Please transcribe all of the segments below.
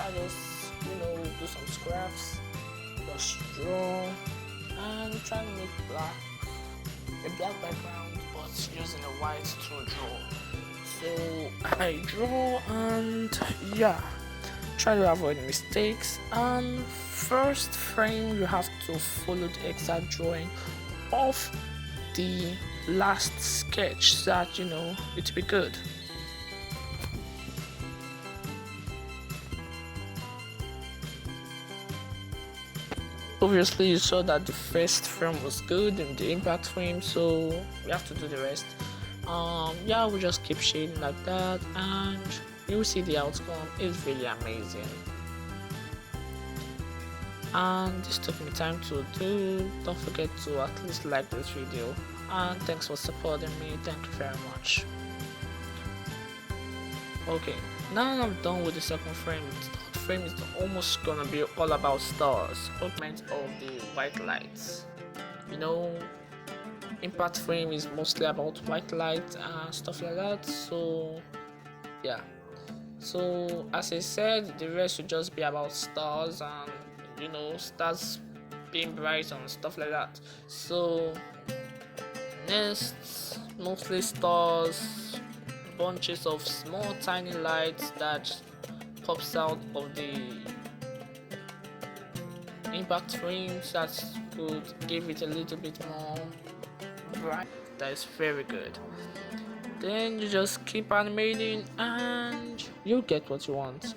I just do some scraps, just draw, and try to make a black background, but using a white to draw. So I draw and yeah, try to avoid mistakes. And first frame, you have to follow the exact drawing of the last sketch so that it'll be good. Obviously you saw that the first frame was good in the impact frame, so we have to do the rest. Yeah, we just keep shading like that and you will see the outcome. It's really amazing, and this took me time to do. Don't forget to at least like this video, and thanks for supporting me. Thank you very much. Okay, now I'm done with the second frame. The third frame is almost gonna be all about stars, augment of the white lights. Impact frame is mostly about white light and stuff like that, so yeah. So as I said, the rest will just be about stars and stars being bright and stuff like that. So next, mostly stars, bunches of small tiny lights that pops out of the impact frames that could give it a little bit more bright. That is very good. Then you just keep animating and you get what you want.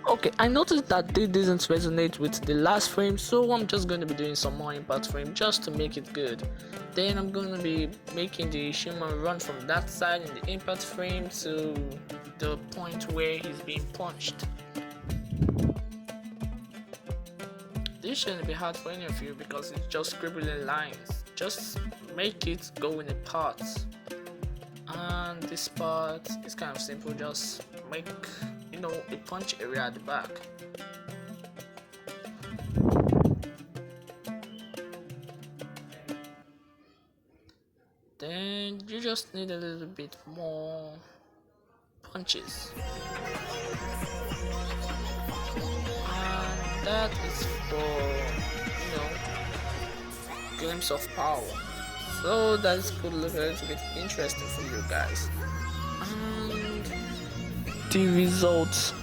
Okay, I noticed that they didn't resonate with the last frame, so I'm just going to be doing some more impact frame just to make it good. Then I'm going to be making the human run from that side in the impact frame to the point where he's being punched. This shouldn't be hard for any of you because it's just scribbling lines. Just make it go in a part. And this part is kind of simple, just make a punch area at the back. Then you just need a little bit more punches, and that is for glimpse of power, so that could look a little bit interesting for you guys. And the results,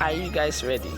are you guys ready?